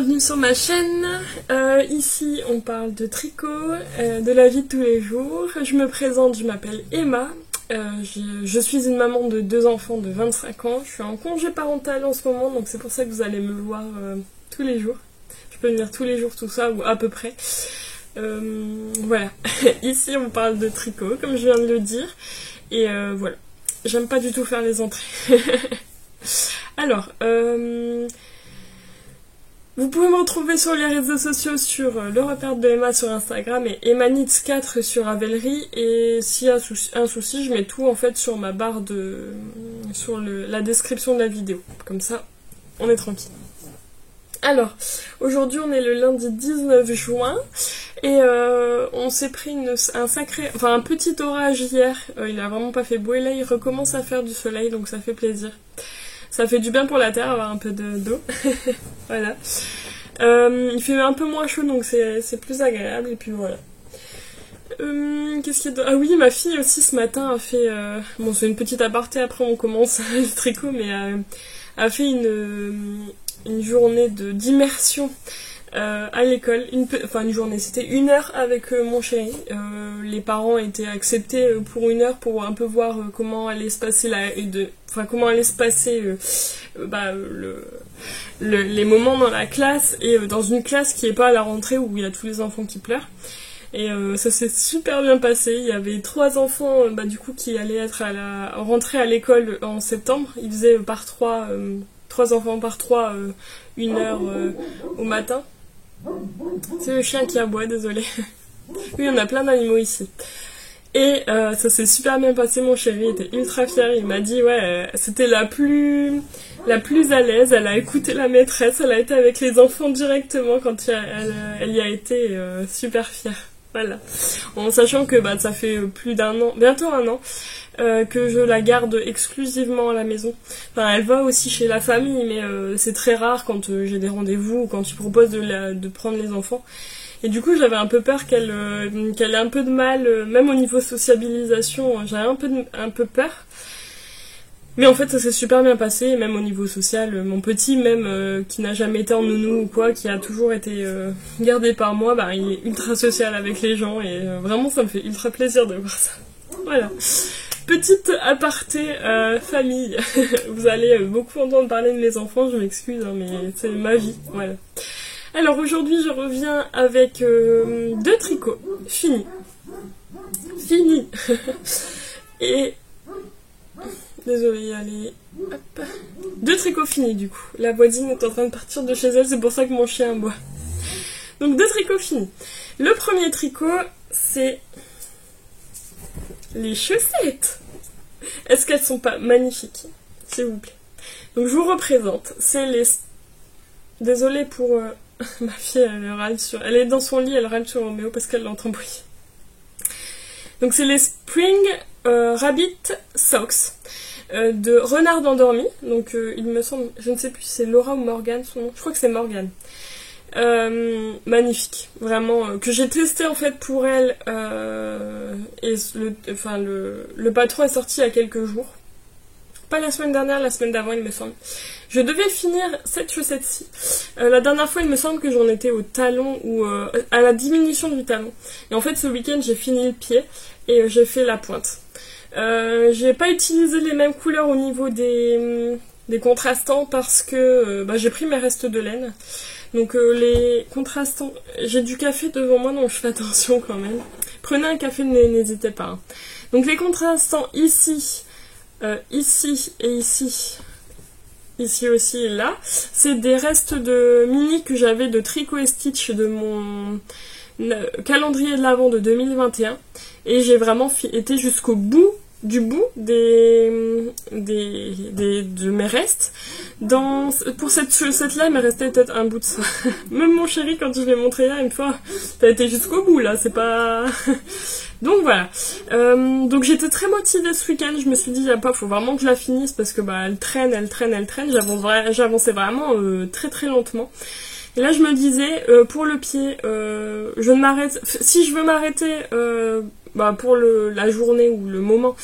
bienvenue sur ma chaîne. Ici on parle de tricot, de la vie de tous les jours. Je me présente, je m'appelle Emma. Je suis une maman de 2 enfants de 25 ans. Je suis en congé parental en ce moment, donc c'est pour ça que vous allez me voir tous les jours. Je peux venir tous les jours, tout ça, ou à peu près. Voilà. Ici on parle de tricot, comme je viens de le dire. Et voilà. J'aime pas du tout faire les entrées. Alors, vous pouvez me retrouver sur les réseaux sociaux sur le repère de Emma sur Instagram et Emmanitz4 sur Ravelry. Et s'il y a un souci, je mets tout en fait sur ma barre de... sur la description de la vidéo. Comme ça, on est tranquille. Alors, aujourd'hui on est le lundi 19 juin et on s'est pris un petit orage hier. Il a vraiment pas fait beau et là il recommence à faire du soleil, donc ça fait plaisir. Ça fait du bien pour la terre, avoir un peu d'eau. Voilà. Il fait un peu moins chaud, donc c'est plus agréable. Et puis voilà. Qu'est-ce qu'il y a d'autre ? Ah oui, ma fille aussi ce matin a fait... Bon, c'est une petite aparté, après on commence le tricot, mais a fait une journée d'immersion à l'école. Une journée, c'était 1 heure avec mon chéri. Les parents étaient acceptés pour 1 heure pour un peu voir comment allait se passer les moments dans la classe, et dans une classe qui est pas à la rentrée où il y a tous les enfants qui pleurent. Et ça s'est super bien passé. Il y avait 3 enfants du coup qui allaient rentrer à l'école en septembre. Ils faisaient par 3 enfants par 3 1 heure au matin. C'est le chien qui aboie, désolé. Oui, on a plein d'animaux ici. Et ça s'est super bien passé, mon chéri était ultra fier. Il m'a dit ouais, c'était la plus à l'aise. Elle a écouté la maîtresse, elle a été avec les enfants directement quand elle y a été, super fière. Voilà. En sachant que ça fait plus d'1 an, bientôt 1 an, que je la garde exclusivement à la maison. Enfin, elle va aussi chez la famille, mais c'est très rare quand j'ai des rendez-vous ou quand tu proposes de prendre les enfants. Et du coup, j'avais un peu peur qu'elle ait un peu de mal, même au niveau sociabilisation, j'avais un peu peur. Mais en fait, ça s'est super bien passé, et même au niveau social, mon petit, même qui n'a jamais été en nounou ou quoi, qui a toujours été gardé par moi, il est ultra social avec les gens, et vraiment, ça me fait ultra plaisir de voir ça. Voilà. Petite aparté famille. Vous allez beaucoup entendre parler de mes enfants, je m'excuse, mais c'est ma vie, voilà. Alors aujourd'hui je reviens avec 2 tricots finis. Et désolée, allez. Hop. 2 tricots finis du coup. La voisine est en train de partir de chez elle, c'est pour ça que mon chien aboie. Donc 2 tricots finis. Le premier tricot, c'est les chaussettes. Est-ce qu'elles sont pas magnifiques, s'il vous plaît? Donc je vous représente. C'est les... Désolée pour... Ma fille, elle est dans son lit, elle râle sur Roméo parce qu'elle l'entend briller. Donc c'est les Spring Rabbit Socks de Renard Endormi. Donc il me semble, je ne sais plus si c'est Laura ou Morgane son nom. Je crois que c'est Morgane. Magnifique, vraiment, que j'ai testé en fait pour elle, et le patron est sorti il y a quelques jours. Pas la semaine dernière, la semaine d'avant il me semble. Je devais finir cette chaussette-ci. La dernière fois il me semble que j'en étais au talon, ou à la diminution du talon. Et en fait ce week-end j'ai fini le pied et j'ai fait la pointe. J'ai pas utilisé les mêmes couleurs au niveau des contrastants parce que j'ai pris mes restes de laine. Donc les contrastants, j'ai du café devant moi donc je fais attention quand même. Prenez un café, n'hésitez pas. Hein. Donc les contrastants ici, ici et ici aussi et là, c'est des restes de mini que j'avais de Tricot et Stitch de mon calendrier de l'Avent de 2021 et j'ai vraiment été jusqu'au bout de mes restes. Pour cette chaussette là il me restait peut-être un bout de ça. Même mon chéri quand je l'ai montré là une fois, t'as été jusqu'au bout là, c'est pas... Donc voilà, donc j'étais très motivée ce week-end, je me suis dit faut vraiment que je la finisse parce que elle traîne, j'avançais vraiment très très lentement. Et là je me disais, pour le pied, je ne m'arrête, si je veux m'arrêter bah, pour la journée ou le moment.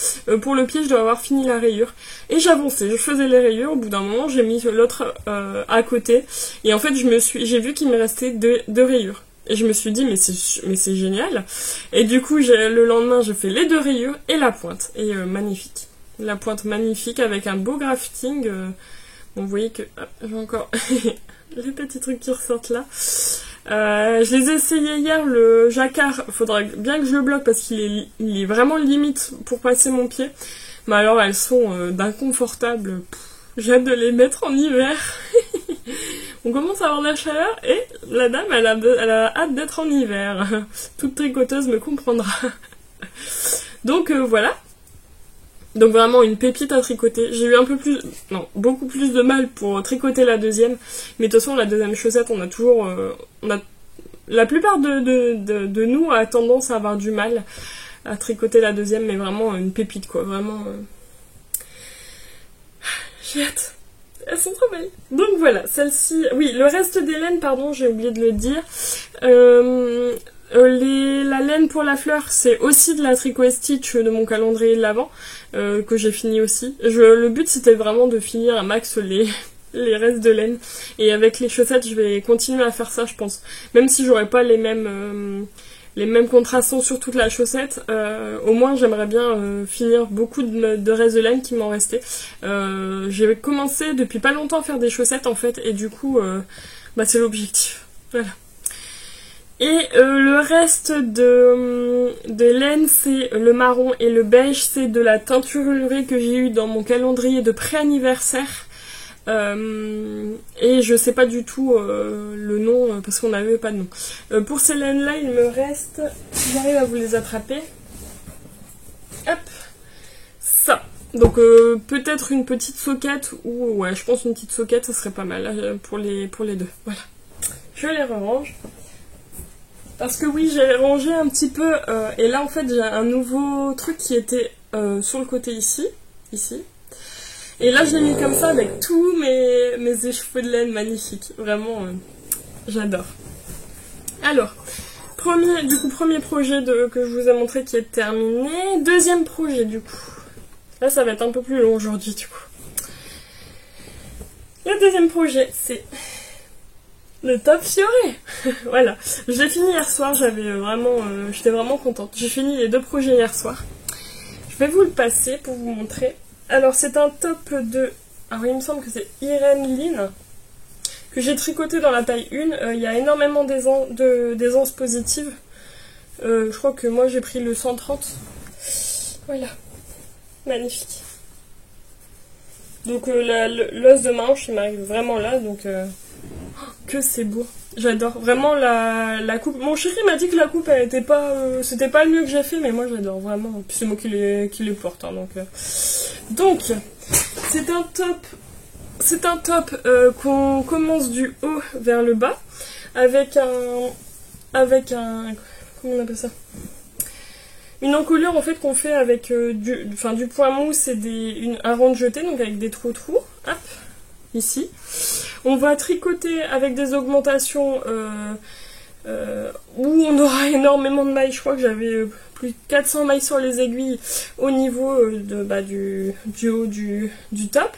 Pour le pied, je dois avoir fini la rayure. Et j'avançais, je faisais les rayures. Au bout d'un moment, j'ai mis l'autre à côté. Et en fait, j'ai vu qu'il me restait deux rayures. Et je me suis dit, mais c'est génial. Et du coup, le lendemain, j'ai fait les 2 rayures et la pointe. Et magnifique. La pointe magnifique avec un beau grafting. Bon, vous voyez que j'ai encore les petits trucs qui ressortent là. Je les ai essayés hier, le jacquard. Faudrait bien que je le bloque parce qu'il est vraiment limite pour passer mon pied. Mais alors, elles sont d'inconfortables. J'ai hâte de les mettre en hiver. On commence à avoir de la chaleur et la dame, elle a hâte d'être en hiver. Toute tricoteuse me comprendra. Donc voilà. Donc vraiment une pépite à tricoter. J'ai eu beaucoup plus de mal pour tricoter la deuxième. Mais de toute façon, la deuxième chaussette, on a toujours... la plupart de nous a tendance à avoir du mal à tricoter la deuxième, mais vraiment une pépite, quoi. Vraiment... J'ai hâte. Elles sont trop belles. Donc voilà, celle-ci... Oui, le reste des laines, pardon, j'ai oublié de le dire. La laine pour la fleur, c'est aussi de la Tricot Stitch de mon calendrier de l'Avent, que j'ai fini aussi. Le but, c'était vraiment de finir un max les restes de laine. Et avec les chaussettes, je vais continuer à faire ça, je pense. Même si j'aurais pas les mêmes contrastants sur toute la chaussette, au moins j'aimerais bien finir beaucoup de restes de laine qui m'en restaient. J'ai commencé depuis pas longtemps à faire des chaussettes en fait, et du coup c'est l'objectif. Voilà. Et le reste de laine, c'est le marron et le beige, c'est de la teinture ulurée que j'ai eu dans mon calendrier de pré-anniversaire. Et je sais pas du tout le nom parce qu'on n'avait pas de nom. Pour ces laines là il me reste, j'arrive à vous les attraper, hop, ça, donc peut-être une petite soquette, ou ouais je pense une petite soquette ça serait pas mal pour les deux. Voilà, je les range parce que oui j'ai rangé un petit peu et là en fait j'ai un nouveau truc qui était sur le côté ici. Et là, je l'ai mis comme ça avec tous mes écheveaux de laine magnifiques. Vraiment, j'adore. Alors, premier projet que je vous ai montré qui est terminé. Deuxième projet, du coup. Là, ça va être un peu plus long aujourd'hui, du coup. Le deuxième projet, c'est le top fioré. Voilà. Je l'ai fini hier soir, j'étais vraiment contente. J'ai fini les 2 projets hier soir. Je vais vous le passer pour vous montrer. Alors c'est un top de... Alors il me semble que c'est Irene Lynn, que j'ai tricoté dans la taille 1. Il y a énormément d'aisance positive. Je crois que moi j'ai pris le 130. Voilà. Magnifique. Donc l'os de manche il m'arrive vraiment là, donc que c'est beau. J'adore vraiment la coupe. Mon chéri m'a dit que la coupe elle était pas, c'était pas le mieux que j'ai fait, mais moi j'adore vraiment. Puis c'est moi qui les porte, hein, donc c'est un top qu'on commence du haut vers le bas avec un comment on appelle ça, une encolure en fait qu'on fait avec du point mousse et un rond de jeté, donc avec des trous, hop, ici. On va tricoter avec des augmentations où on aura énormément de mailles. Je crois que j'avais plus de 400 mailles sur les aiguilles au niveau du haut du top.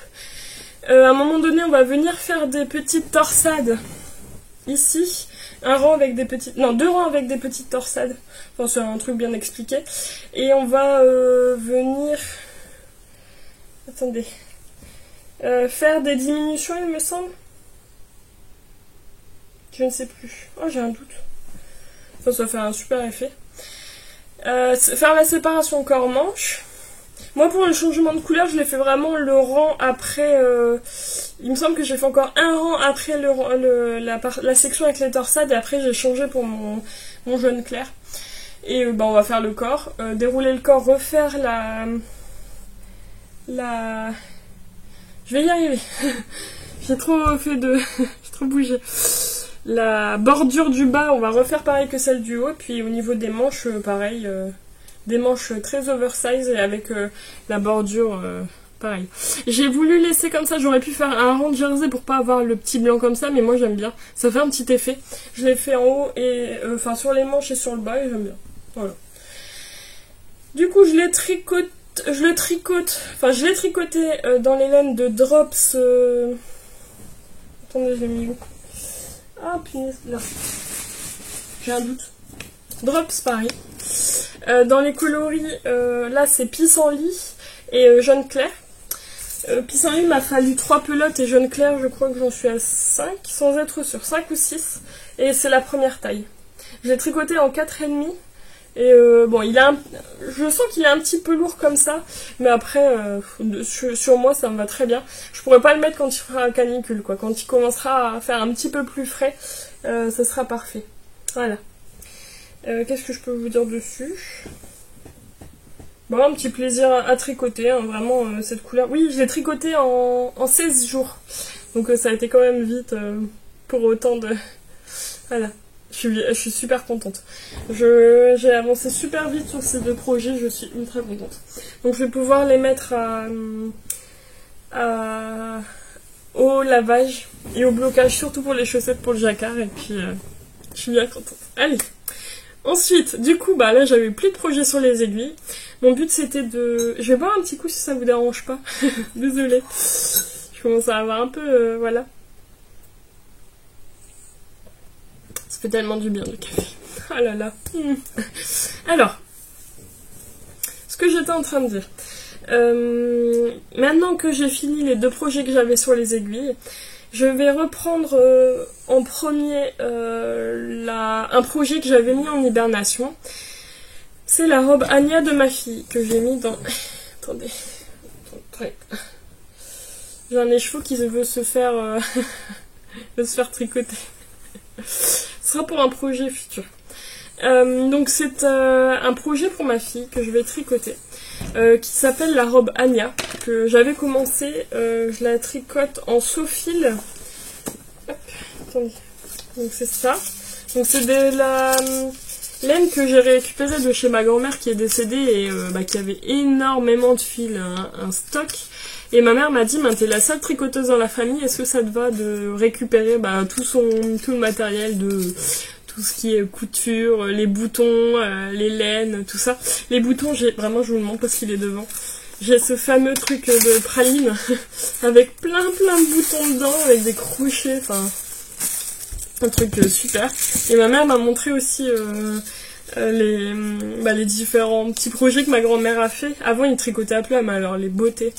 À un moment donné, on va venir faire des petites torsades ici. Deux rangs avec des petites torsades. Enfin, c'est un truc bien expliqué. Et on va venir... Attendez. Faire des diminutions, il me semble. Je ne sais plus. Oh, j'ai un doute. Enfin, ça fait un super effet. Faire la séparation corps-manche. Moi, pour le changement de couleur, je l'ai fait vraiment le rang après... il me semble que j'ai fait encore un rang après la section avec les torsades. Et après, j'ai changé pour mon jaune clair. Et on va faire le corps. Dérouler le corps, refaire Je vais y arriver. J'ai trop bougé. La bordure du bas, on va refaire pareil que celle du haut. Puis au niveau des manches, pareil. Des manches très oversize et avec la bordure pareil. J'ai voulu laisser comme ça. J'aurais pu faire un rond de jersey pour pas avoir le petit blanc comme ça. Mais moi j'aime bien. Ça fait un petit effet. Je l'ai fait en haut et sur les manches et sur le bas et j'aime bien. Voilà. Du coup, je les tricote, enfin je l'ai tricoté, je l'ai tricoté dans les laines de Drops. Attendez, j'ai mis où? Ah punaise, là. J'ai un doute. Drops Paris. Dans les coloris, là c'est pissenlit et jaune clair. Pissenlit m'a fallu 3 pelotes et jaune clair, je crois que j'en suis à 5, sans être sûre, 5 ou 6. Et c'est la première taille. Je l'ai tricoté en 4,5. Et bon, je sens qu'il est un petit peu lourd comme ça, mais après, sur moi, ça me va très bien. Je pourrais pas le mettre quand il fera canicule, quoi. Quand il commencera à faire un petit peu plus frais, ça sera parfait. Voilà. Qu'est-ce que je peux vous dire dessus? Bon, un petit plaisir à tricoter, hein, vraiment, cette couleur. Oui, je l'ai tricoté en 16 jours. Donc ça a été quand même vite pour autant de... Voilà. Je suis super contente. J'ai avancé super vite sur ces 2 projets, je suis ultra contente. Donc je vais pouvoir les mettre au lavage et au blocage, surtout pour les chaussettes pour le jacquard. Et puis je suis bien contente. Allez. Ensuite, du coup, bah là j'avais plus de projets sur les aiguilles. Mon but c'était de... Je vais boire un petit coup si ça vous dérange pas. Désolée. Je commence à avoir un peu... voilà. Ça fait tellement du bien le café. Oh là là. Alors, ce que j'étais en train de dire. Maintenant que j'ai fini les 2 projets que j'avais sur les aiguilles, je vais reprendre en premier un projet que j'avais mis en hibernation. C'est la robe Anya de ma fille que j'ai mis dans... Attendez. J'ai un écheveau qui veut se faire tricoter. Ce sera pour un projet futur. Donc c'est un projet pour ma fille que je vais tricoter, qui s'appelle la robe Anya, que j'avais commencé. Je la tricote en saut-fil. Hop, attendez. Donc c'est ça. Donc c'est de la laine que j'ai récupérée de chez ma grand-mère qui est décédée et qui avait énormément de fil, un stock. Et ma mère m'a dit, t'es la seule tricoteuse dans la famille, est-ce que ça te va de récupérer tout le matériel de tout ce qui est couture, les boutons, les laines, tout ça. Les boutons, vraiment, je vous le montre parce qu'il est devant. J'ai ce fameux truc de praline avec plein de boutons dedans, avec des crochets, enfin, un truc super. Et ma mère m'a montré aussi... les différents petits projets que ma grand-mère a fait. Avant, il tricotait à plat, mais alors les beautés.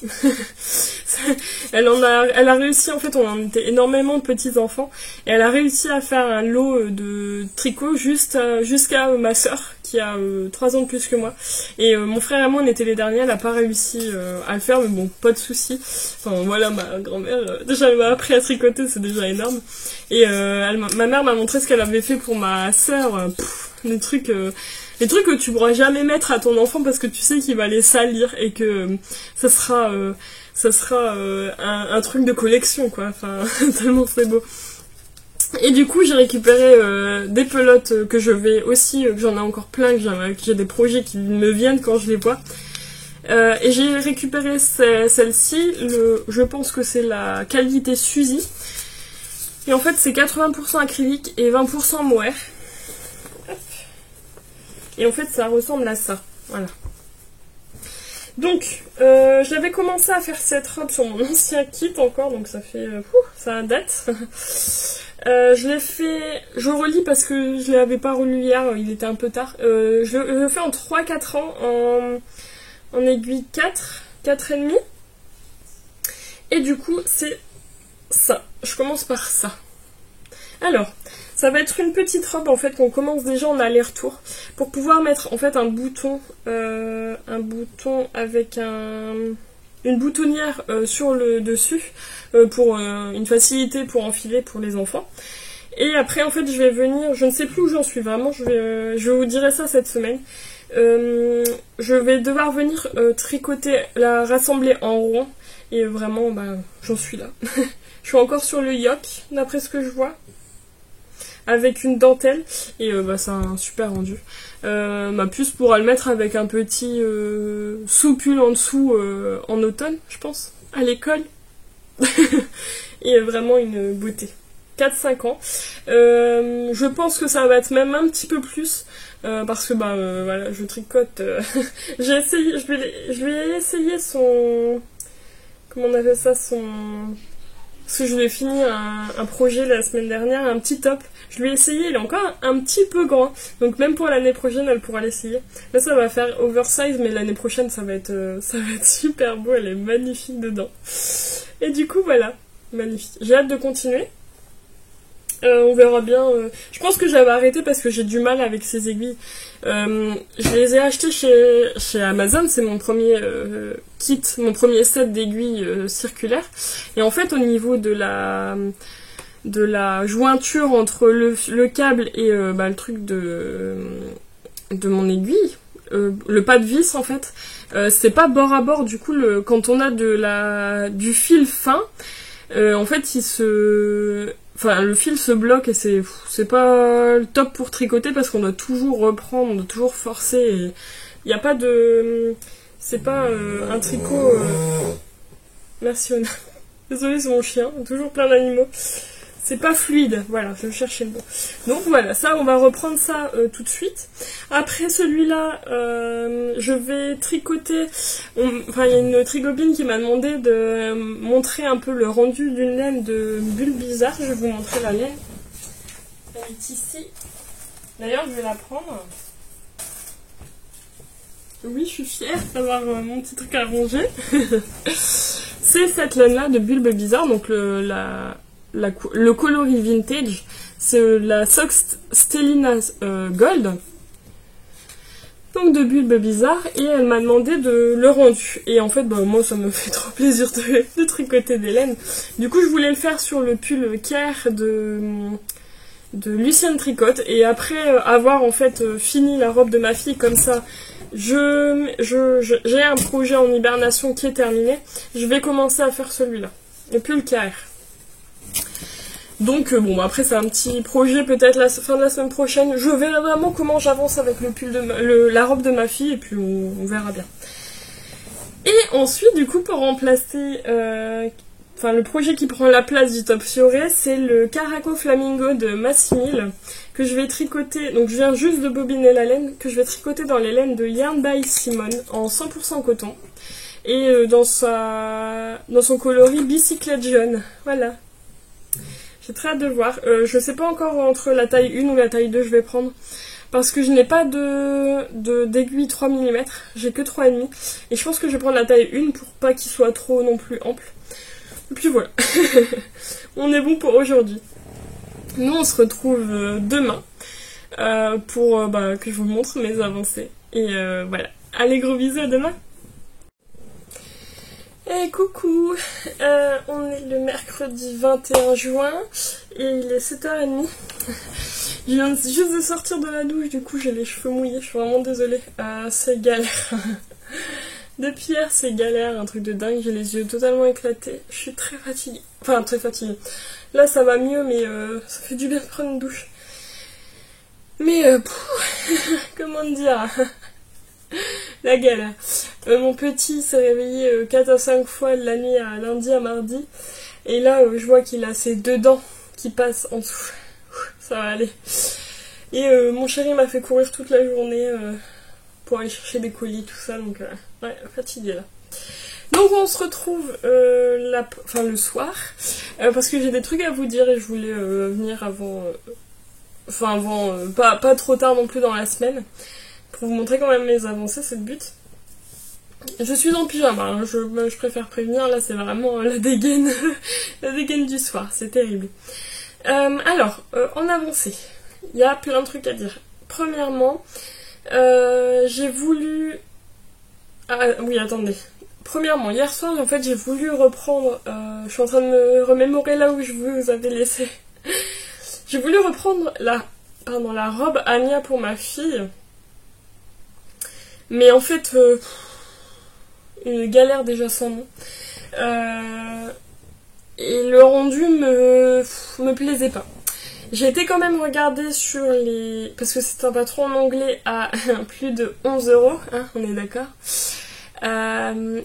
Elle a réussi, en fait, on était énormément de petits enfants, et elle a réussi à faire un lot de tricot jusqu'à ma sœur, qui a 3 ans de plus que moi. Et mon frère et moi, on était les derniers, elle n'a pas réussi à le faire, mais bon, pas de soucis. Enfin, voilà, ma grand-mère, déjà, elle m'a appris à tricoter, c'est déjà énorme. Et ma mère m'a montré ce qu'elle avait fait pour ma sœur. Les trucs que tu pourras jamais mettre à ton enfant parce que tu sais qu'il va les salir et que ça sera un truc de collection, quoi. Enfin, tellement c'est beau. Et du coup, j'ai récupéré des pelotes que je vais aussi, que j'en ai encore plein, que j'ai des projets qui me viennent quand je les vois. Et j'ai récupéré celle-ci, je pense que c'est la qualité Suzy. Et en fait, c'est 80% acrylique et 20% mohair. Et en fait, ça ressemble à ça. Voilà. Donc, j'avais commencé à faire cette robe sur mon ancien kit encore, donc ça fait... ça date. Je l'ai fait... Je relis parce que je ne l'avais pas relu hier, il était un peu tard. Je le fais en 3-4 ans, en aiguille 4,5. Et du coup, c'est ça. Je commence par ça. Alors... Ça va être une petite robe en fait qu'on commence déjà en aller-retour pour pouvoir mettre en fait un bouton avec une boutonnière sur le dessus pour une facilité pour enfiler pour les enfants. Et après en fait je vais venir, je ne sais plus où j'en suis vraiment, je vous dirai ça cette semaine. Je vais devoir venir tricoter, la rassembler en rond et vraiment j'en suis là. Je suis encore sur le yoke d'après ce que je vois. Avec une dentelle et c'est un super rendu. Ma puce pourra le mettre avec un petit sous-pull en dessous en automne, je pense, à l'école. Et vraiment une beauté. 4-5 ans. Je pense que ça va être même un petit peu plus. Parce que voilà, je tricote. J'ai essayé, je lui ai essayé son. Comment on appelle ça, son. Parce que je lui ai fini un projet la semaine dernière, un petit top. Je lui ai essayé, il est encore un petit peu grand. Donc même pour l'année prochaine, elle pourra l'essayer. Là, ça va faire oversize, mais l'année prochaine, ça va être super beau. Elle est magnifique dedans. Et du coup, voilà, magnifique. J'ai hâte de continuer. On verra bien. Je pense que j'avais arrêté parce que j'ai du mal avec ces aiguilles. Je les ai achetées chez Amazon. C'est mon premier kit, mon premier set d'aiguilles circulaires. Et en fait, au niveau de la jointure entre le câble et le truc de mon aiguille, le pas de vis en fait, c'est pas bord à bord. Du coup, quand on a du fil fin, en fait, le fil se bloque et c'est pas le top pour tricoter parce qu'on doit toujours reprendre, on doit toujours forcer. Il n'y a pas de... C'est pas un tricot... Merci Ona. Désolée, c'est mon chien, toujours plein d'animaux. C'est pas fluide, voilà, je cherchais le mot. Donc voilà, ça, on va reprendre ça tout de suite. Après celui-là, je vais tricoter... Enfin, il y a une tricopine qui m'a demandé de montrer un peu le rendu d'une laine de Bulle Bizarre. Je vais vous montrer la laine. Elle est ici. D'ailleurs, je vais la prendre. Oui, je suis fière d'avoir mon petit truc à ranger. C'est cette laine-là de Bulbe Bizarre, donc le coloris vintage, c'est la Sox Stellina Gold, donc de Bulbe Bizarre, et elle m'a demandé de le rendu. Et en fait, moi ça me fait trop plaisir de tricoter des laines. Du coup, je voulais le faire sur le pull Care de Lucienne Tricote, et après avoir en fait fini la robe de ma fille comme ça. J'ai un projet en hibernation qui est terminé. Je vais commencer à faire celui-là. Et puis le KR. Donc après c'est un petit projet peut-être la fin de la semaine prochaine. Je verrai vraiment comment j'avance avec le pull la robe de ma fille et puis on verra bien. Et ensuite du coup pour remplacer le projet qui prend la place du top fioré, c'est le Caraco Flamingo de Massimil que je vais tricoter. Donc je viens juste de bobiner la laine, que je vais tricoter dans les laines de Yarn by Simone en 100% coton. Et dans son coloris bicyclette jaune. Voilà. J'ai très hâte de voir. Je sais pas encore entre la taille 1 ou la taille 2 je vais prendre. Parce que je n'ai pas d'aiguille 3 mm. J'ai que 3,5. Et je pense que je vais prendre la taille 1 pour pas qu'il soit trop non plus ample. Et puis voilà. On est bon pour aujourd'hui. Nous on se retrouve demain. Pour que je vous montre mes avancées. Et voilà. Allez, gros bisous, à demain. Et coucou, on est le mercredi 21 juin et il est 7h30. Je viens juste de sortir de la douche, du coup j'ai les cheveux mouillés, je suis vraiment désolée. C'est galère. Depuis hier c'est galère, un truc de dingue, j'ai les yeux totalement éclatés. Je suis très fatiguée. Enfin très fatiguée. Là ça va mieux mais ça fait du bien de prendre une douche. Mais comment dire, la galère. Mon petit s'est réveillé 4 à 5 fois de la nuit à lundi à mardi. Et là, je vois qu'il a ses 2 dents qui passent en dessous. Ça va aller. Et mon chéri m'a fait courir toute la journée pour aller chercher des colis, tout ça. Donc, ouais, fatigué là. Donc on se retrouve le soir. Parce que j'ai des trucs à vous dire et je voulais venir avant... pas trop tard non plus dans la semaine. Pour vous montrer quand même mes avancées, c'est le but. Je suis en pyjama, hein, je préfère prévenir, là c'est vraiment la dégaine, la dégaine du soir, c'est terrible. En avancée, il y a plein de trucs à dire. Premièrement, j'ai voulu... Ah oui, attendez. Premièrement, hier soir, en fait, j'ai voulu reprendre... je suis en train de me remémorer là où je vous avais laissé. J'ai voulu reprendre la robe Anya pour ma fille. Mais en fait... une galère déjà sans nom. Et le rendu me plaisait pas. J'ai été quand même regarder sur parce que c'est un patron en anglais à plus de 11 €, hein, on est d'accord.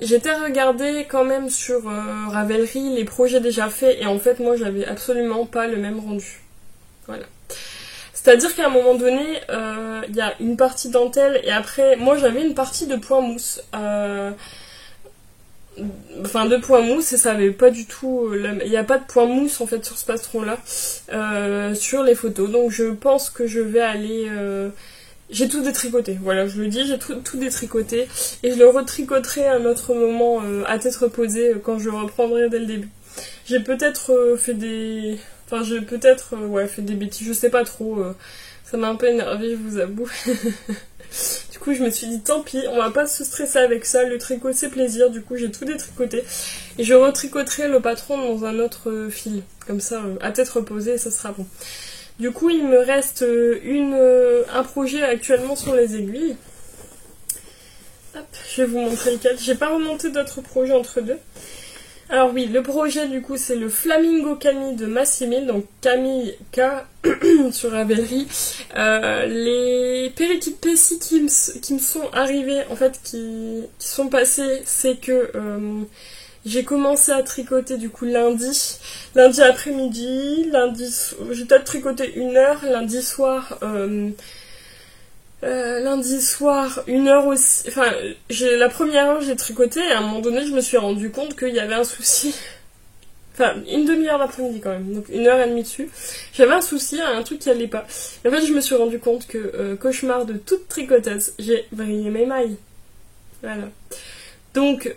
J'étais regardé quand même sur Ravelry les projets déjà faits et en fait moi j'avais absolument pas le même rendu. Voilà. C'est-à-dire qu'à un moment donné, il y a une partie dentelle et après, moi j'avais une partie de point mousse. Enfin de point mousse et ça avait pas du tout... Il n'y a pas de point mousse en fait sur ce patron-là, sur les photos. Donc je pense que je vais aller... J'ai tout détricoté, voilà, je le dis, j'ai tout détricoté. Et je le retricoterai à un autre moment, à tête reposée, quand je reprendrai dès le début. J'ai peut-être fait des... Enfin, j'ai peut-être fait des bêtises, je sais pas trop. Ça m'a un peu énervée, je vous avoue. Du coup, je me suis dit, tant pis, on va pas se stresser avec ça. Le tricot, c'est plaisir. Du coup, j'ai tout détricoté. Et je retricoterai le patron dans un autre fil. Comme ça, à tête reposée, et ça sera bon. Du coup, il me reste un projet actuellement sur les aiguilles. Hop, je vais vous montrer lequel. J'ai pas remonté d'autres projets entre deux. Alors oui, le projet du coup c'est le Flamingo Camille de Massimil, donc Camille K sur Ravelry. Les péripéties qui me sont arrivées, en fait qui sont passées, c'est que j'ai commencé à tricoter du coup lundi après-midi, j'ai peut-être tricoté 1 heure, lundi soir 1 heure aussi, enfin, la première heure j'ai tricoté et à un moment donné je me suis rendu compte qu'il y avait un souci, enfin, une demi-heure d'après-midi quand même, donc 1 heure et demie dessus, j'avais un souci, un truc qui allait pas. Et en fait je me suis rendu compte que, cauchemar de toute tricoteuse, j'ai vrillé mes mailles. Voilà. Donc,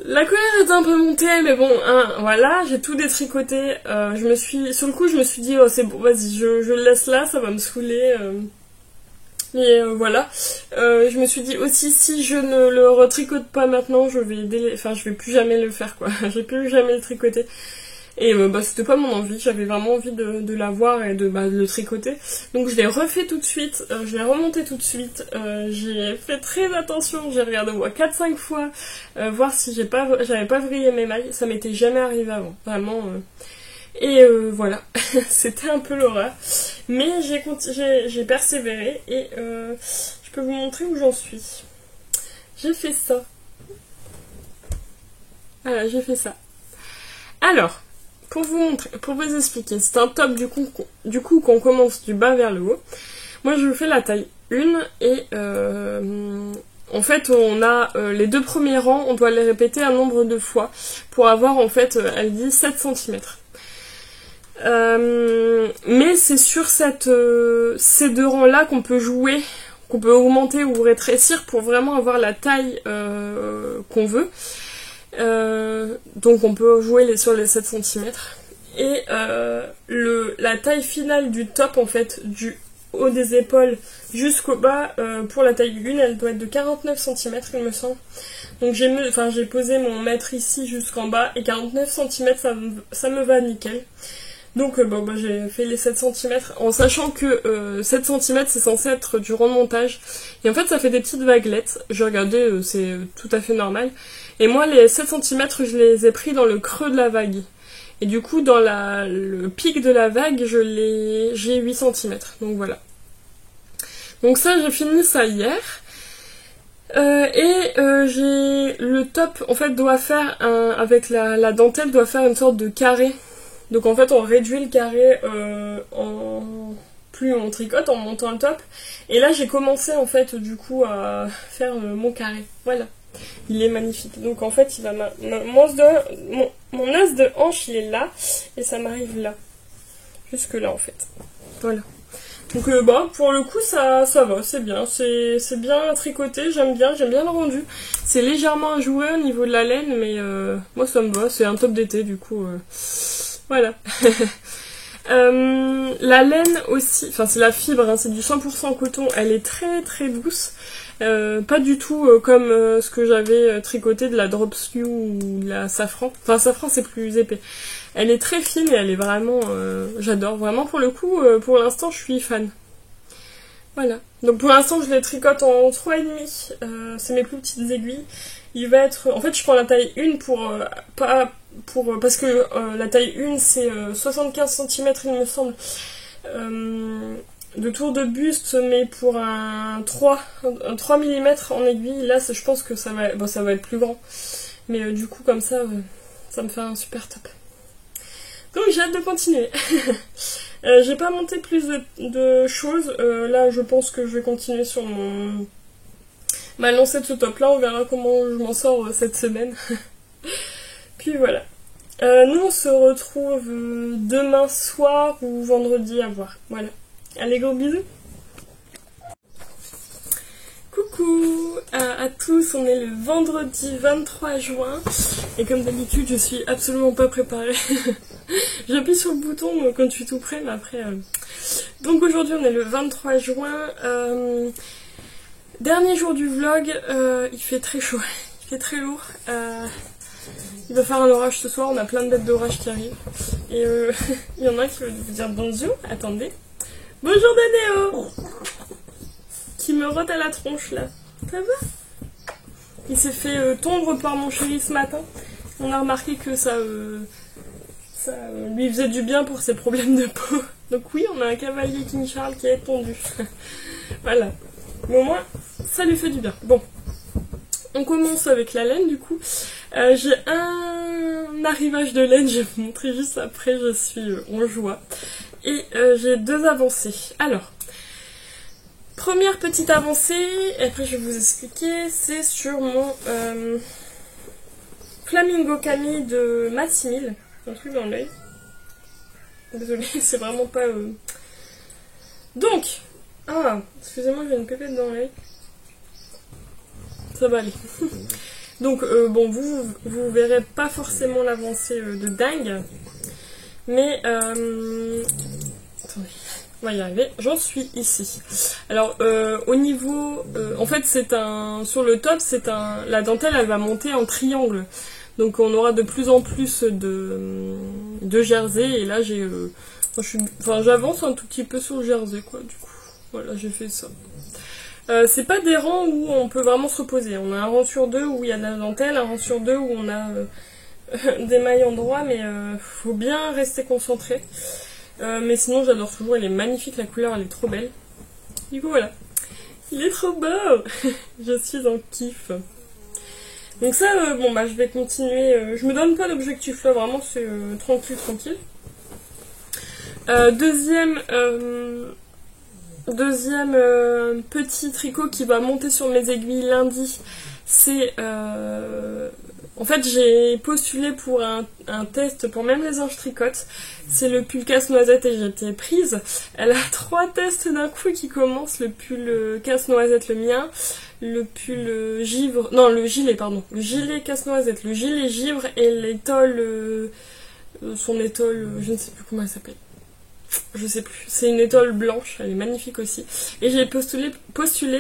la colère est un peu montée, mais bon, hein, voilà, j'ai tout détricoté. Sur le coup, je me suis dit, oh, c'est bon, vas-y, je le laisse là, ça va me saouler. Mais voilà. Je me suis dit aussi, si je ne le retricote pas maintenant, je vais plus jamais le faire, quoi. Je vais plus jamais le tricoter. Et c'était pas mon envie, j'avais vraiment envie de l'avoir et de le tricoter. Donc je l'ai refait tout de suite, je l'ai remonté tout de suite, j'ai fait très attention, j'ai regardé au moins 4-5 fois, voir si j'avais pas vrillé mes mailles, ça m'était jamais arrivé avant, vraiment. Et voilà, c'était un peu l'horreur. Mais j'ai persévéré et je peux vous montrer où j'en suis. J'ai fait ça. Voilà, j'ai fait ça. Alors... Pour vous expliquer, c'est un top du coup qu'on commence du bas vers le haut. Moi je fais la taille 1 et en fait on a les 2 premiers rangs, on doit les répéter un nombre de fois pour avoir en fait, elle dit 7 cm. Mais c'est sur ces 2 rangs là qu'on peut jouer, qu'on peut augmenter ou rétrécir pour vraiment avoir la taille qu'on veut. Donc on peut jouer sur les 7 cm et la taille finale du top en fait du haut des épaules jusqu'au bas pour la taille 1 elle doit être de 49 cm il me semble. Donc j'ai posé mon mètre ici jusqu'en bas et 49 cm ça me va nickel. Donc j'ai fait les 7 cm en sachant que 7 cm c'est censé être du rond de montage. Et en fait ça fait des petites vaguelettes. J'ai regardé, c'est tout à fait normal. Et moi les 7 cm je les ai pris dans le creux de la vague. Et du coup dans le pic de la vague j'ai 8 cm. Donc voilà. Donc ça j'ai fini ça hier. J'ai le top en fait doit faire avec la dentelle doit faire une sorte de carré. Donc en fait on réduit le carré plus on tricote en montant le top. Et là j'ai commencé en fait du coup à faire mon carré. Voilà. Il est magnifique. Donc en fait il va mon as de hanche il est là et ça m'arrive là. Jusque là en fait. Voilà. Donc pour le coup ça va, c'est bien. C'est bien tricoté, j'aime bien le rendu. C'est légèrement à jouer au niveau de la laine mais moi ça me va, c'est un top d'été du coup. Voilà. La laine aussi, enfin c'est la fibre, hein, c'est du 100% coton, elle est très très douce. Pas du tout comme ce que j'avais tricoté de la Drop Slew ou de la Safran. Enfin Safran c'est plus épais. Elle est très fine et elle est vraiment... j'adore. Vraiment pour le coup, pour l'instant je suis fan. Voilà. Donc pour l'instant je les tricote en 3,5. C'est mes plus petites aiguilles. Il va être... En fait je prends la taille 1 parce que la taille 1 c'est 75 cm il me semble. de tour de buste, mais pour un 3 mm en aiguille. Là, je pense que ça va, bon, ça va être plus grand. Mais du coup, comme ça, ça me fait un super top. Donc j'ai hâte de continuer. J'ai pas monté plus de choses. Là, je pense que je vais continuer sur ma lancée de ce top-là. On verra comment je m'en sors cette semaine. Puis voilà. Nous, on se retrouve demain soir ou vendredi à voir. Voilà. Allez, gros bisous. Coucou à tous, on est le vendredi 23 juin et comme d'habitude je suis absolument pas préparée. J'appuie sur le bouton quand je suis tout près, mais après... Donc aujourd'hui on est le 23 juin, dernier jour du vlog, il fait très chaud, il fait très lourd. Il va faire un orage ce soir, on a plein de bêtes d'orage qui arrivent. Et il y en a un qui veut vous dire bonjour, attendez. Bonjour Danéo qui me rote à la tronche là. Ça va? Il s'est fait tondre par mon chéri ce matin. On a remarqué que ça lui faisait du bien pour ses problèmes de peau. Donc oui, on a un cavalier King Charles qui est tondu. Voilà. Mais au moins, ça lui fait du bien. Bon. On commence avec la laine du coup. J'ai un arrivage de laine, je vais vous montrer juste après, je suis en joie. Et j'ai 2 avancées. Alors, première petite avancée, et après je vais vous expliquer, c'est sur mon Flamingo Camille de Massimil. Un truc dans l'œil. Désolée, c'est vraiment pas... Donc, excusez-moi, j'ai une pépette dans l'œil. Ça va aller. Donc, bon, vous verrez pas forcément l'avancée de dingue. Mais, attendez, on va y arriver. J'en suis ici. Alors, au niveau... en fait, c'est un... Sur le top, la dentelle, elle va monter en triangle. Donc, on aura de plus en plus de jersey. Et là, j'avance un tout petit peu sur le jersey, quoi, du coup. Voilà, j'ai fait ça. C'est pas des rangs où on peut vraiment se reposer. On a un rang sur 2 où il y a de la dentelle, un rang sur 2 où on a des mailles en droit, mais faut bien rester concentré. Mais sinon, j'adore toujours, elle est magnifique, la couleur, elle est trop belle. Du coup, voilà. Il est trop beau. Je suis en kiff. Donc ça, bon, bah, je vais continuer. Je me donne pas d'objectif là, vraiment, c'est tranquille. Deuxième petit tricot qui va monter sur mes aiguilles lundi, c'est... En fait, j'ai postulé pour un test pour même les anges tricotent. C'est le pull casse-noisette et j'ai été prise. Elle a 3 tests d'un coup qui commencent. Le pull casse-noisette, le mien. Le pull givre... Non, le gilet, pardon. Le gilet casse-noisette, le gilet givre et l'étole... son étole, je ne sais plus comment elle s'appelle. Je sais plus. C'est une étole blanche, elle est magnifique aussi. Et j'ai postulé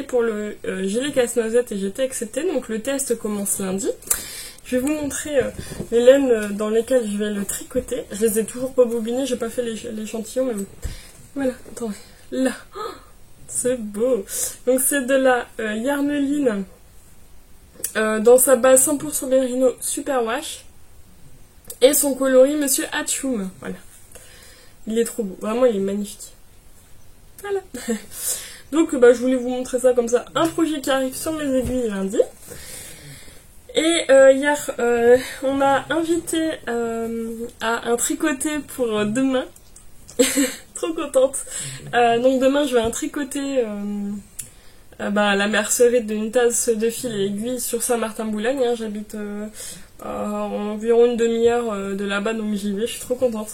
pour le gilet casse-noisette et j'ai été acceptée. Donc le test commence lundi. Je vais vous montrer les laines dans lesquelles je vais le tricoter. Je les ai toujours pas bobinées, j'ai pas fait l'échantillon, mais voilà, attendez, là, oh, c'est beau. Donc c'est de la yarneline dans sa base 100% Merino Superwash et son coloris Monsieur Hatchoum. Voilà, il est trop beau, vraiment il est magnifique. Voilà. Donc bah, je voulais vous montrer ça comme ça, un projet qui arrive sur mes aiguilles lundi. Et hier, on m'a invité à un tricoté pour demain. Trop contente. Donc demain, je vais un tricoter la mercerie d'une tasse de fil et aiguille sur Saint-Martin-Boulogne. Hein. J'habite à environ une demi-heure de là-bas, donc j'y vais, je suis trop contente.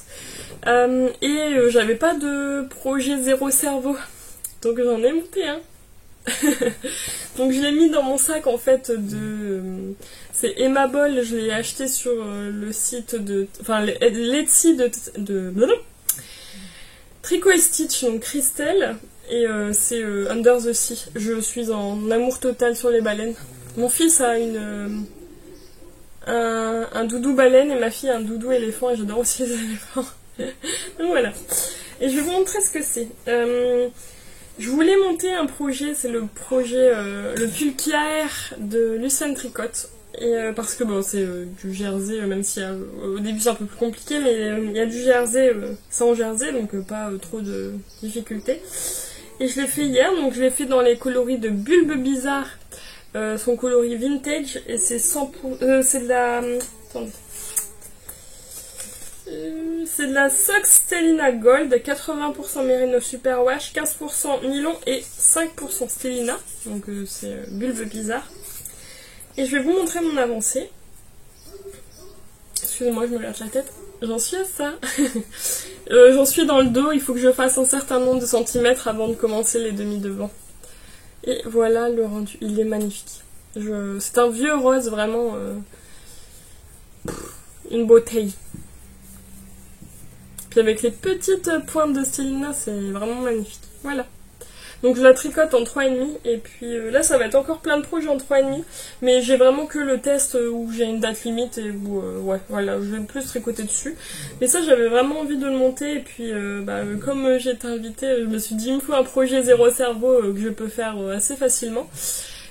J'avais pas de projet zéro cerveau, donc j'en ai monté un. Donc je l'ai mis dans mon sac en fait c'est Emma Ball, je l'ai acheté sur le site de... Enfin l'Etsy de Tricot et Stitch, donc Christelle, et c'est Under the Sea. Je suis en amour total sur les baleines. Mon fils a un doudou baleine et ma fille a un doudou éléphant et j'adore aussi les éléphants. Donc voilà. Et je vais vous montrer ce que c'est. Je voulais monter un projet, c'est le projet, le pull Kiaer de Lucien Tricotte. Et parce que bon, c'est du jersey, même si au début c'est un peu plus compliqué, mais il y a du jersey sans jersey, donc pas trop de difficultés. Et je l'ai fait hier, donc je l'ai fait dans les coloris de Bulbe Bizarre, son coloris vintage, et c'est 100%, c'est de la... attendez. C'est de la Sox Stellina Gold, 80% Merino Superwash, 15% nylon et 5% Stellina, donc c'est Bulbe Bizarre. Et je vais vous montrer mon avancée. Excusez-moi, je me gratte la tête. J'en suis à ça. J'en suis dans le dos, il faut que je fasse un certain nombre de centimètres avant de commencer les demi-devants. Et voilà le rendu, il est magnifique. C'est un vieux rose, vraiment une beauté. Puis avec les petites pointes de Stellina, c'est vraiment magnifique. Voilà. Donc je la tricote en 3,5 et puis là ça va être encore plein de projets en 3,5, mais j'ai vraiment que le test où j'ai une date limite et où ouais voilà, je vais plus tricoter dessus. Mais ça j'avais vraiment envie de le monter et puis comme j'ai été invitée, je me suis dit il me faut un projet zéro cerveau que je peux faire assez facilement.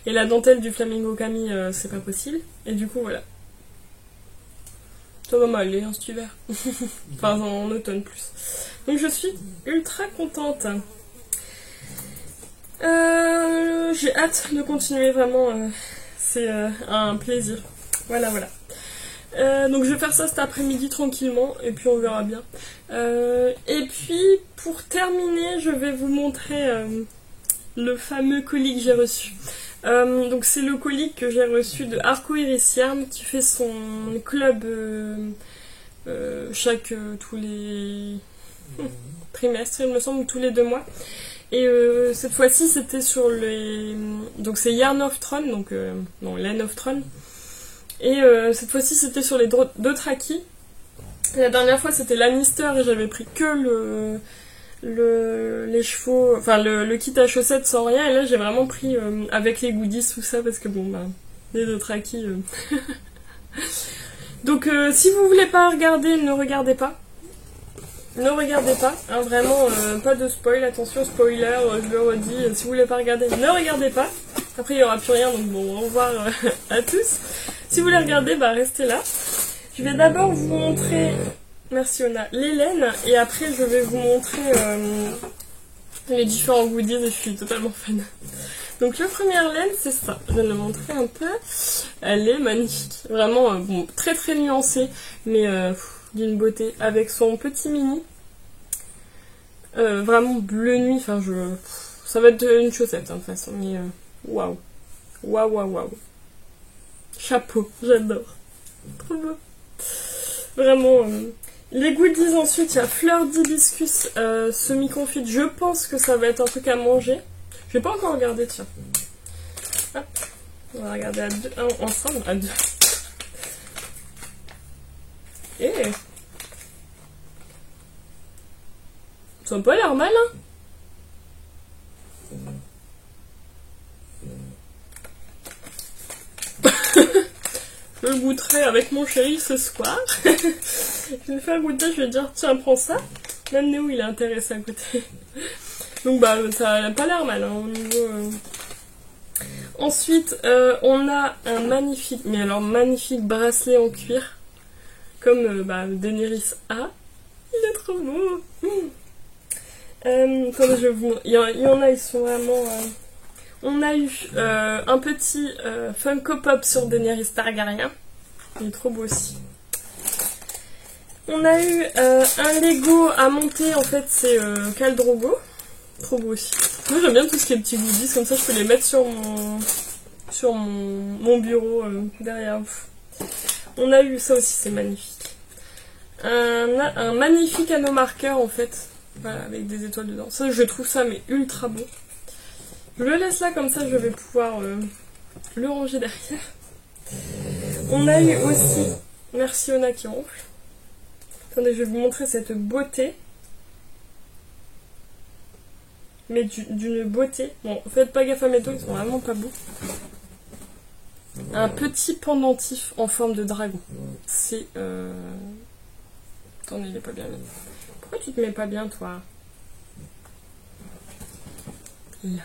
Et la dentelle du Flamingo Camille c'est pas possible. Et du coup voilà. Ça va m'aller hein, cet hiver. Enfin en automne plus. Donc je suis ultra contente. J'ai hâte de continuer vraiment, c'est un plaisir. Voilà. Donc je vais faire ça cet après-midi tranquillement et puis on verra bien. Et puis pour terminer, je vais vous montrer le fameux colis que j'ai reçu. Donc c'est le colis que j'ai reçu de Arcoiris Yarn qui fait son club tous les trimestres, il me semble, tous les 2 mois. Et cette fois-ci c'était sur les... Donc c'est Yarn of Throne, donc non, Laine of Throne. Et cette fois-ci c'était sur les Dothraki. La dernière fois c'était Lannister et j'avais pris que les chevaux, enfin le kit à chaussettes sans rien. Et là j'ai vraiment pris avec les goodies tout ça parce que bon bah les Dothraki... Donc si vous voulez pas regarder, ne regardez pas. Ne regardez pas, hein, vraiment pas de spoil, attention spoiler, je le redis, si vous voulez pas regarder, ne regardez pas. Après il n'y aura plus rien, donc bon, au revoir à tous. Si vous voulez regarder, bah restez là. Je vais d'abord vous montrer, merci Ona, les laines, et après je vais vous montrer les différents goodies, et je suis totalement fan. Donc la première laine, c'est ça, je vais le montrer un peu. Elle est magnifique, vraiment bon, très très nuancée, mais... d'une beauté, avec son petit mini, vraiment bleu nuit, enfin ça va être une chaussette hein, de toute façon, mais waouh, chapeau, j'adore, trop beau, vraiment. Les goodies ensuite, il y a fleur d'hibiscus semi-confite, je pense que ça va être un truc à manger, je vais pas encore regarder, tiens, hop, on va regarder à deux, ensemble, à deux. Et ça n'a pas l'air mal, hein. Je le goûterai avec mon chéri ce soir. Je vais le faire goûter, je vais dire tiens prends ça. Même Néo il est intéressé à goûter. Donc bah ça n'a pas l'air mal hein, au niveau... Ensuite on a un magnifique bracelet en cuir. Comme Daenerys a. Il est trop beau. Comme je vous... Il y en a, ils sont vraiment... On a eu un petit Funko Pop sur Daenerys Targaryen. Il est trop beau aussi. On a eu un Lego à monter, en fait c'est Khal Drogo. Trop beau aussi. Moi j'aime bien tout ce qui est petits goodies, comme ça je peux les mettre sur mon bureau derrière vous. On a eu ça aussi, c'est magnifique. Un magnifique anneau marqueur en fait, voilà, avec des étoiles dedans. Ça je trouve ça mais ultra beau. Je le laisse là comme ça, je vais pouvoir le ranger derrière. On a eu aussi, merci Ona qui ronfle. Attendez, je vais vous montrer cette beauté. Mais d'une beauté. Bon, faites pas gaffe à mes doigts, ils sont vraiment pas beaux. Un petit pendentif en forme de dragon. C'est... Attendez, il est pas bien mis. Pourquoi tu te mets pas bien, toi? Là.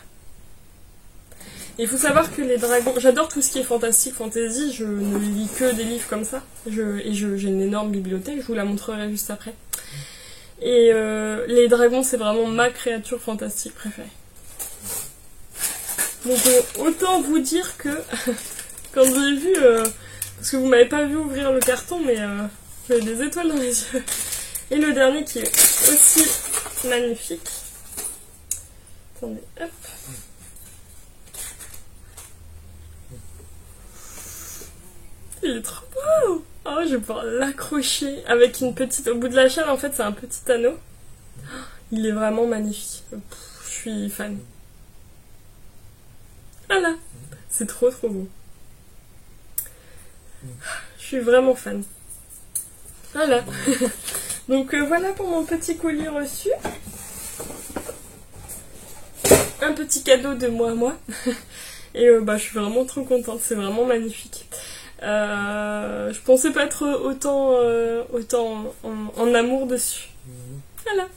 Il faut savoir que les dragons... J'adore tout ce qui est fantastique, fantasy, je ne lis que des livres comme ça. J'ai une énorme bibliothèque, je vous la montrerai juste après. Et les dragons, c'est vraiment ma créature fantastique préférée. Donc autant vous dire que quand j'ai vu... parce que vous m'avez pas vu ouvrir le carton, mais j'avais des étoiles dans les yeux. Et le dernier qui est aussi magnifique. Attendez, hop. Il est trop beau! Oh, je vais pouvoir l'accrocher avec une petite... Au bout de la chaîne, en fait, c'est un petit anneau. Il est vraiment magnifique. Je suis fan. Voilà. C'est trop trop beau. Je suis vraiment fan. Voilà. Donc voilà pour mon petit colis reçu. Un petit cadeau de moi à moi. Et je suis vraiment trop contente. C'est vraiment magnifique. Je pensais pas être autant en amour dessus. Voilà.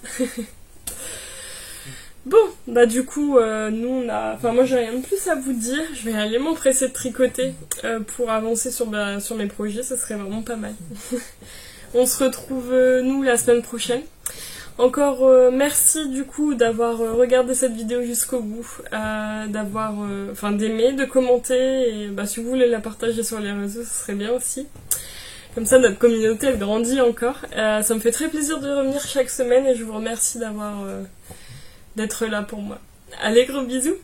Bon, du coup, nous on a... Enfin, moi j'ai rien de plus à vous dire. Je vais aller m'empresser de tricoter pour avancer sur mes projets. Ça serait vraiment pas mal. On se retrouve, nous, la semaine prochaine. Encore merci du coup d'avoir regardé cette vidéo jusqu'au bout, d'aimer, de commenter, et si vous voulez la partager sur les réseaux, ce serait bien aussi. Comme ça notre communauté elle grandit encore. Ça me fait très plaisir de revenir chaque semaine et je vous remercie d'être là pour moi. Allez, gros bisous!